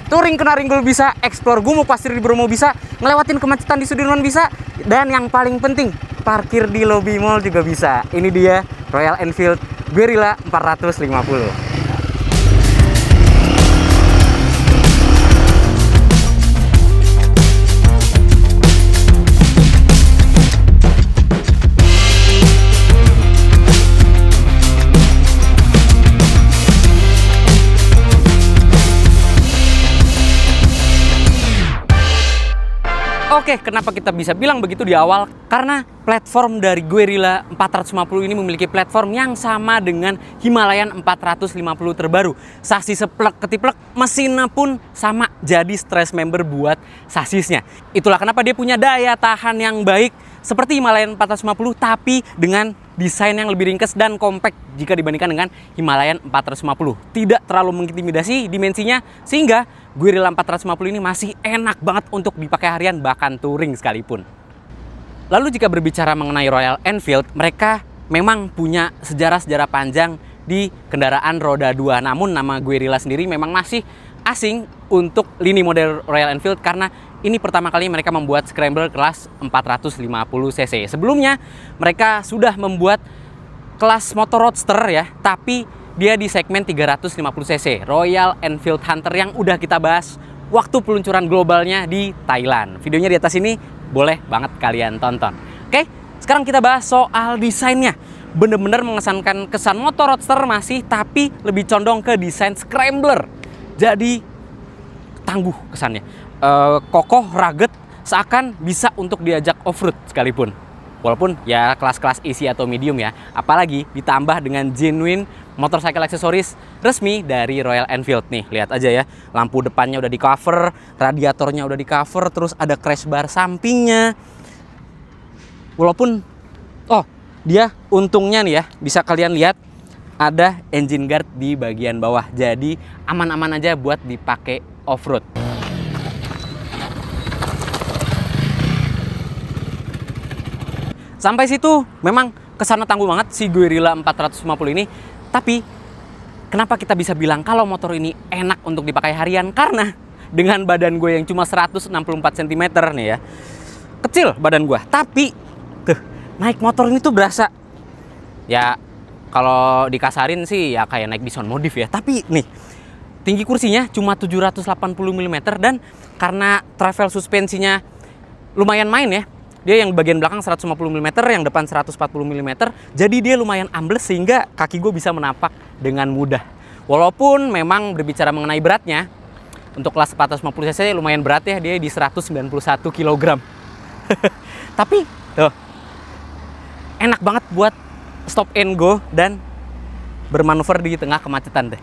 Touring kena ringgul bisa, explore gumuk pasir di Bromo bisa, ngelewatin kemacetan di Sudirman bisa, dan yang paling penting, parkir di lobi mall juga bisa. Ini dia Royal Enfield Guerrilla 450. Oke, kenapa kita bisa bilang begitu di awal? Karena platform dari Guerrilla 450 ini memiliki platform yang sama dengan Himalayan 450 terbaru. Sasis seplek ketiplek, mesinnya pun sama, jadi stress member buat sasisnya. Itulah kenapa dia punya daya tahan yang baik seperti Himalayan 450, tapi dengan desain yang lebih ringkas dan compact jika dibandingkan dengan Himalayan 450. Tidak terlalu mengintimidasi dimensinya, sehingga Guerrilla 450 ini masih enak banget untuk dipakai harian, bahkan touring sekalipun. Lalu jika berbicara mengenai Royal Enfield, mereka memang punya sejarah-sejarah panjang di kendaraan roda 2. Namun nama Guerrilla sendiri memang masih asing untuk lini model Royal Enfield, karena ini pertama kali mereka membuat Scrambler kelas 450 cc. Sebelumnya mereka sudah membuat kelas motor roadster ya, tapi dia di segmen 350 cc, Royal Enfield Hunter, yang udah kita bahas waktu peluncuran globalnya di Thailand. Videonya di atas ini, boleh banget kalian tonton. Oke, sekarang kita bahas soal desainnya. Bener-bener mengesankan kesan motor roadster masih, tapi lebih condong ke desain Scrambler. Jadi tangguh kesannya, kokoh, rugged, seakan bisa untuk diajak off-road sekalipun. Walaupun ya kelas-kelas easy atau medium ya, apalagi ditambah dengan genuine motorcycle aksesoris resmi dari Royal Enfield. Nih, lihat aja ya, lampu depannya udah di cover, radiatornya udah di cover, terus ada crash bar sampingnya. Walaupun, dia untungnya nih ya, bisa kalian lihat ada engine guard di bagian bawah, jadi aman-aman aja buat dipakai off-road. Sampai situ memang kesana tangguh banget si Guerrilla 450 ini. Tapi kenapa kita bisa bilang kalau motor ini enak untuk dipakai harian? Karena dengan badan gue yang cuma 164 cm nih ya, kecil badan gue, tapi tuh naik motor ini tuh berasa ya, kalau dikasarin sih ya kayak naik Bison modif ya. Tapi nih, tinggi kursinya cuma 780 mm, dan karena travel suspensinya lumayan main ya, dia yang bagian belakang 150 mm, yang depan 140 mm, jadi dia lumayan ambles sehingga kaki gue bisa menapak dengan mudah. Walaupun memang berbicara mengenai beratnya, untuk kelas 450 cc lumayan berat ya, dia di 191 kg. Tapi tuh, enak banget buat stop and go dan bermanuver di tengah kemacetan deh.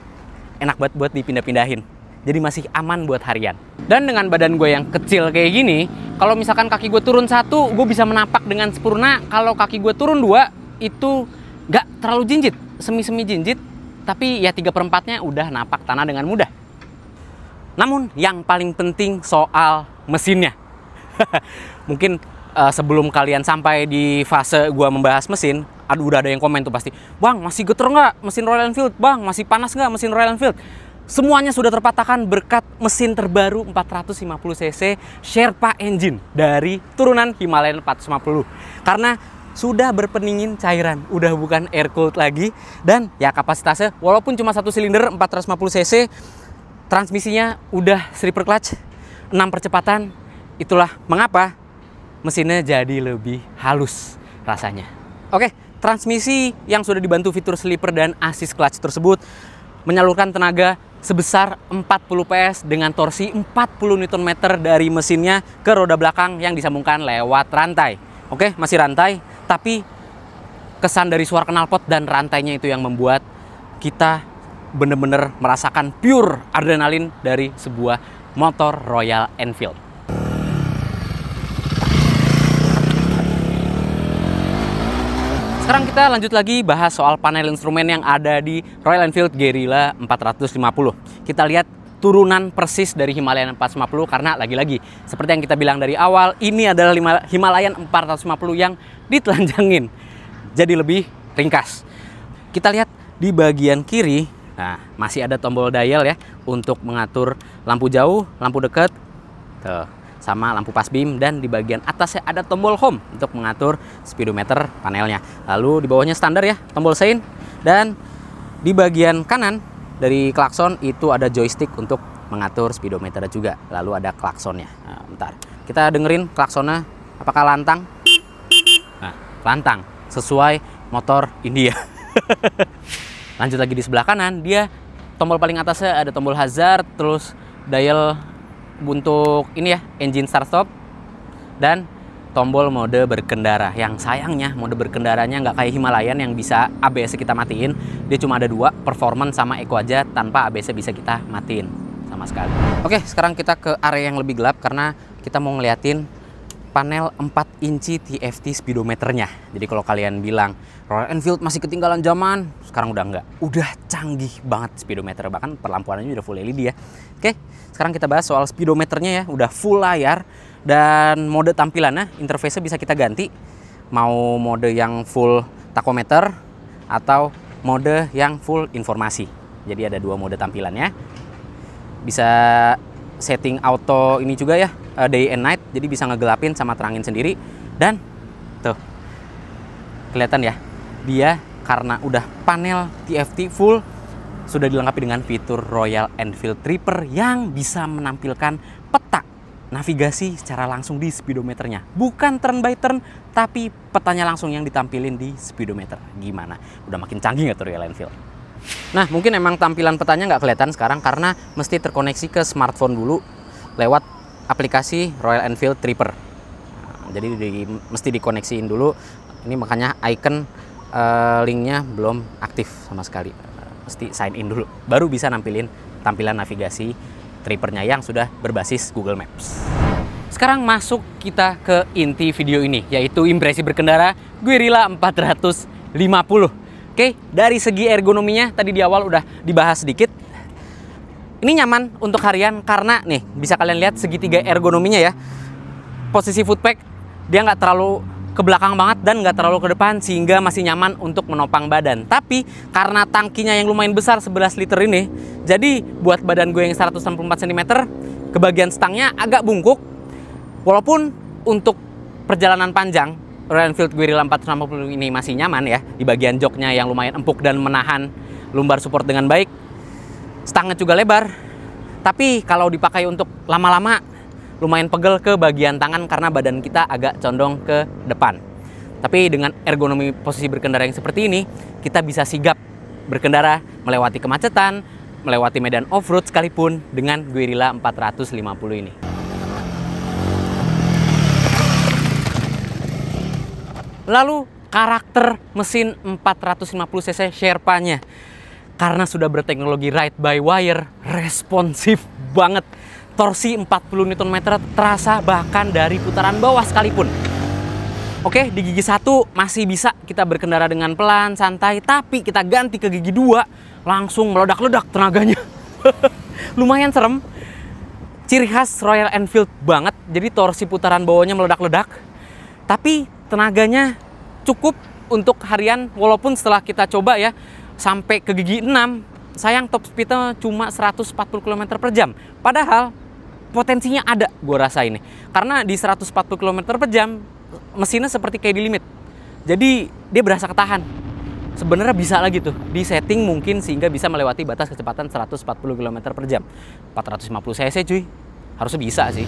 Enak banget buat dipindah-pindahin. Jadi masih aman buat harian. Dan dengan badan gue yang kecil kayak gini, kalau misalkan kaki gue turun 1, gue bisa menapak dengan sempurna. Kalau kaki gue turun 2, itu gak terlalu jinjit, semi-semi jinjit, tapi ya 3/4-nya udah napak tanah dengan mudah. Namun yang paling penting soal mesinnya. Mungkin sebelum kalian sampai di fase gue membahas mesin, udah ada yang komen tuh pasti, "Bang, masih geter nggak mesin Royal Enfield? Bang, masih panas nggak mesin Royal Enfield?" Semuanya sudah terpatahkan berkat mesin terbaru 450 cc Sherpa engine dari turunan Himalayan 450. Karena sudah berpendingin cairan, udah bukan air cooled lagi, dan ya kapasitasnya walaupun cuma 1 silinder 450 cc, transmisinya udah slipper clutch, 6 percepatan. Itulah mengapa mesinnya jadi lebih halus rasanya. Oke, transmisi yang sudah dibantu fitur slipper dan assist clutch tersebut menyalurkan tenaga sebesar 40 PS dengan torsi 40 Nm dari mesinnya ke roda belakang yang disambungkan lewat rantai. Oke, masih rantai, tapi kesan dari suara knalpot dan rantainya itu yang membuat kita bener-bener merasakan pure adrenalin dari sebuah motor Royal Enfield. Sekarang kita lanjut lagi bahas soal panel instrumen yang ada di Royal Enfield Guerrilla 450. Kita lihat turunan persis dari Himalayan 450, karena lagi-lagi seperti yang kita bilang dari awal, ini adalah Himalayan 450 yang ditelanjangin, jadi lebih ringkas. Kita lihat di bagian kiri Nah, masih ada tombol dial ya untuk mengatur lampu jauh, lampu dekat, tuh, sama lampu pas beam, dan di bagian atasnya ada tombol home untuk mengatur speedometer panelnya. Lalu di bawahnya standar ya, tombol sein, dan di bagian kanan dari klakson itu ada joystick untuk mengatur speedometer juga. Lalu ada klaksonnya. Nah, bentar. Kita dengerin klaksonnya apakah lantang? Nah, lantang sesuai motor India. Lanjut lagi di sebelah kanan, dia tombol paling atasnya ada tombol hazard, terus dial untuk ini ya, engine start stop, dan tombol mode berkendara. Yang sayangnya mode berkendaranya nggak kayak Himalayan yang bisa ABS kita matiin. Dia cuma ada 2, performance sama eco aja, tanpa ABS bisa kita matiin sama sekali. Oke, sekarang kita ke area yang lebih gelap karena kita mau ngeliatin panel 4 inci TFT speedometernya. Jadi kalau kalian bilang Royal Enfield masih ketinggalan zaman, sekarang udah enggak. Udah canggih banget speedometer, bahkan perlampuannya udah full LED ya. Oke, sekarang kita bahas soal speedometernya ya. Udah full layar dan mode tampilannya, interface-nya bisa kita ganti. Mau mode yang full tachometer atau mode yang full informasi. Jadi ada 2 mode tampilannya. Bisa setting auto ini juga ya, day and night, jadi bisa ngegelapin sama terangin sendiri. Dan tuh kelihatan ya, dia karena udah panel TFT full, sudah dilengkapi dengan fitur Royal Enfield Tripper yang bisa menampilkan peta navigasi secara langsung di speedometernya. Bukan turn by turn, tapi petanya langsung yang ditampilin di speedometer. Gimana? Udah makin canggih nggak tuh Royal Enfield? Nah, mungkin emang tampilan petanya nggak kelihatan sekarang karena mesti terkoneksi ke smartphone dulu lewat aplikasi Royal Enfield Tripper. Nah, jadi mesti dikoneksiin dulu. Ini makanya icon linknya belum aktif sama sekali. Mesti sign in dulu, baru bisa nampilin tampilan navigasi Trippernya yang sudah berbasis Google Maps. Sekarang masuk kita ke inti video ini, yaitu impresi berkendara Guerrilla 450. Oke, dari segi ergonominya tadi di awal udah dibahas sedikit. Ini nyaman untuk harian karena nih bisa kalian lihat segitiga ergonominya ya. Posisi footpack dia nggak terlalu ke belakang banget dan nggak terlalu ke depan sehingga masih nyaman untuk menopang badan. Tapi karena tangkinya yang lumayan besar 11 liter ini, jadi buat badan gue yang 164 cm, ke bagian stangnya agak bungkuk. Walaupun untuk perjalanan panjang Royal Enfield Guerrilla 450 ini masih nyaman ya, di bagian joknya yang lumayan empuk dan menahan lumbar support dengan baik. Stangnya juga lebar, tapi kalau dipakai untuk lama-lama lumayan pegel ke bagian tangan karena badan kita agak condong ke depan. Tapi dengan ergonomi posisi berkendara yang seperti ini, kita bisa sigap berkendara melewati kemacetan, melewati medan off-road sekalipun dengan Guerrilla 450 ini. Lalu karakter mesin 450cc Sherpa-nya, karena sudah berteknologi ride by wire, responsif banget. Torsi 40 Nm terasa bahkan dari putaran bawah sekalipun. Oke, di gigi 1 masih bisa kita berkendara dengan pelan, santai, tapi kita ganti ke gigi 2 langsung meledak-ledak tenaganya. Lumayan serem. Ciri khas Royal Enfield banget, jadi torsi putaran bawahnya meledak-ledak. Tapi tenaganya cukup untuk harian, walaupun setelah kita coba ya sampai ke gigi 6, sayang top speednya cuma 140 km per jam. Padahal potensinya ada, gue rasa ini. Karena di 140 km per jam mesinnya seperti kayak di limit. Jadi dia berasa ketahan. Sebenarnya bisa lagi tuh di setting mungkin sehingga bisa melewati batas kecepatan 140 km per jam. 450 cc cuy, harusnya bisa sih.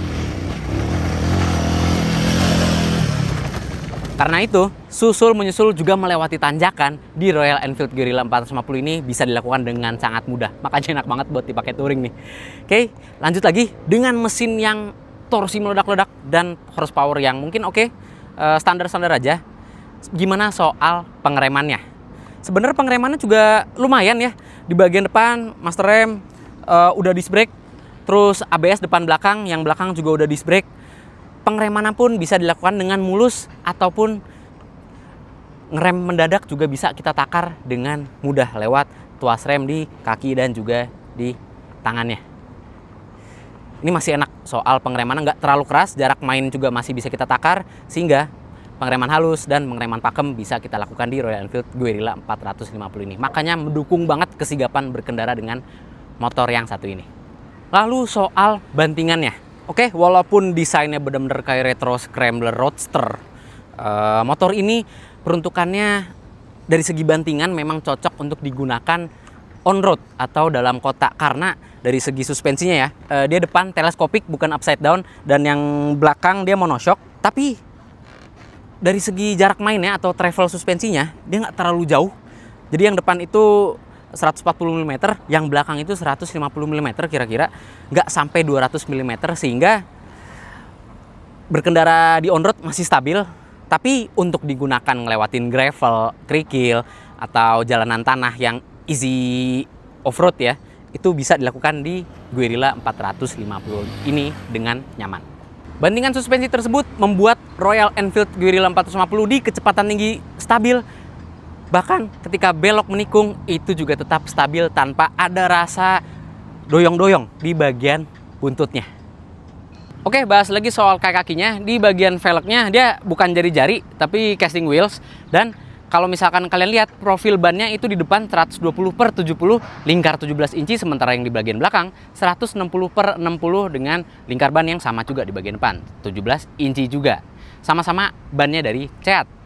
Karena itu, susul-menyusul juga melewati tanjakan di Royal Enfield Guerrilla 450 ini bisa dilakukan dengan sangat mudah. Makanya enak banget buat dipakai touring nih. Oke, lanjut lagi dengan mesin yang torsi meledak-ledak dan horsepower yang mungkin standar-standar aja. Gimana soal pengeremannya? Sebenarnya pengeremannya juga lumayan ya. Di bagian depan, master rem, udah disc brake. Terus ABS depan belakang, yang belakang juga udah disc brake. Pengeremannya pun bisa dilakukan dengan mulus ataupun ngerem mendadak juga bisa kita takar dengan mudah lewat tuas rem di kaki dan juga di tangannya. Ini masih enak soal pengeremannya, nggak terlalu keras, jarak main juga masih bisa kita takar sehingga pengereman halus dan pengereman pakem bisa kita lakukan di Royal Enfield Guerrilla 450 ini. Makanya mendukung banget kesigapan berkendara dengan motor yang satu ini. Lalu soal bantingannya. Oke, walaupun desainnya benar-benar kayak retro scrambler roadster, motor ini peruntukannya dari segi bantingan memang cocok untuk digunakan on-road atau dalam kota. Karena dari segi suspensinya ya, dia depan teleskopik bukan upside down, dan yang belakang dia monoshock. Tapi dari segi jarak mainnya atau travel suspensinya, dia nggak terlalu jauh. Jadi yang depan itu 140 mm, yang belakang itu 150 mm kira-kira, nggak sampai 200 mm, sehingga berkendara di on-road masih stabil. Tapi untuk digunakan ngelewatin gravel, kerikil, atau jalanan tanah yang easy off-road ya, itu bisa dilakukan di Guerrilla 450 ini dengan nyaman. Bantingan suspensi tersebut membuat Royal Enfield Guerrilla 450 di kecepatan tinggi stabil. Bahkan ketika belok menikung itu juga tetap stabil tanpa ada rasa doyong-doyong di bagian buntutnya. Oke, bahas lagi soal kaki-kakinya. Di bagian velgnya dia bukan jari-jari tapi casting wheels, dan kalau misalkan kalian lihat profil bannya itu di depan 120/70 lingkar 17 inci, sementara yang di bagian belakang 160/60 dengan lingkar ban yang sama juga di bagian depan 17 inci juga. Sama-sama bannya dari CEAT.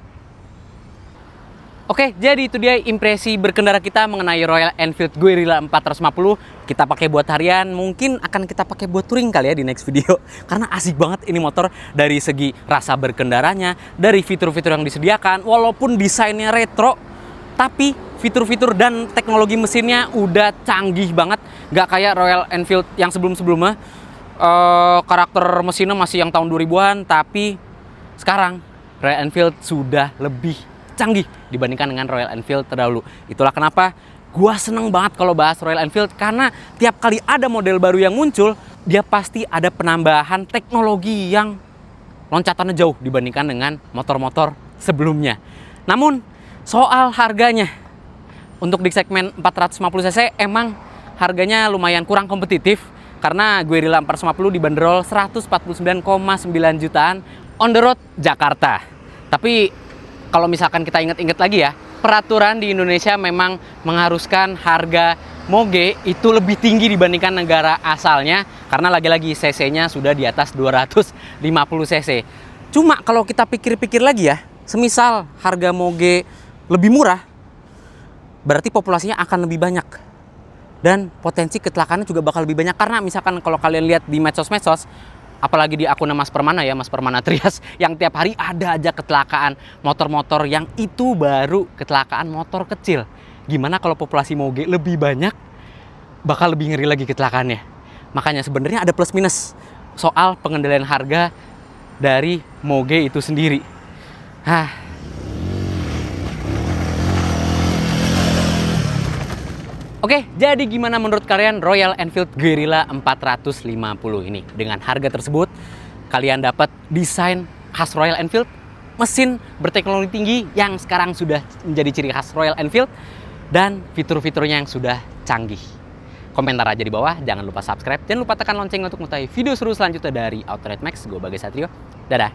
Oke, jadi itu dia impresi berkendara kita mengenai Royal Enfield Guerrilla 450. Kita pakai buat harian, mungkin akan kita pakai buat touring kali ya di next video. Karena asik banget ini motor dari segi rasa berkendaranya, dari fitur-fitur yang disediakan. Walaupun desainnya retro, tapi fitur-fitur dan teknologi mesinnya udah canggih banget. Nggak kayak Royal Enfield yang sebelum-sebelumnya. Karakter mesinnya masih yang tahun 2000-an, tapi sekarang Royal Enfield sudah lebih canggih dibandingkan dengan Royal Enfield terdahulu. Itulah kenapa gua seneng banget kalau bahas Royal Enfield, karena tiap kali ada model baru yang muncul, dia pasti ada penambahan teknologi yang loncatannya jauh dibandingkan dengan motor-motor sebelumnya. Namun soal harganya, untuk di segmen 450 cc emang harganya lumayan kurang kompetitif, karena Guerrilla 450 dibanderol 149,9 jutaan on the road Jakarta. Tapi kalau misalkan kita ingat-ingat lagi ya, peraturan di Indonesia memang mengharuskan harga moge itu lebih tinggi dibandingkan negara asalnya, karena lagi-lagi cc-nya sudah di atas 250 cc. Cuma kalau kita pikir-pikir lagi ya, semisal harga moge lebih murah, berarti populasinya akan lebih banyak. Dan potensi kecelakaannya juga bakal lebih banyak, karena misalkan kalau kalian lihat di medsos-medsos, apalagi di akunnya Mas Permana ya, Mas Permana Trias, yang tiap hari ada aja kecelakaan motor-motor yang itu baru kecelakaan motor kecil. Gimana kalau populasi moge lebih banyak, bakal lebih ngeri lagi kecelakaannya. Makanya sebenarnya ada plus minus soal pengendalian harga dari moge itu sendiri. Oke, jadi gimana menurut kalian Royal Enfield Guerrilla 450 ini? Dengan harga tersebut, kalian dapat desain khas Royal Enfield, mesin berteknologi tinggi yang sekarang sudah menjadi ciri khas Royal Enfield, dan fitur-fiturnya yang sudah canggih. Komentar aja di bawah, jangan lupa subscribe, jangan lupa tekan lonceng untuk mengetahui video seru selanjutnya dari Autoride Max. Gue Bagas Satrio, dadah!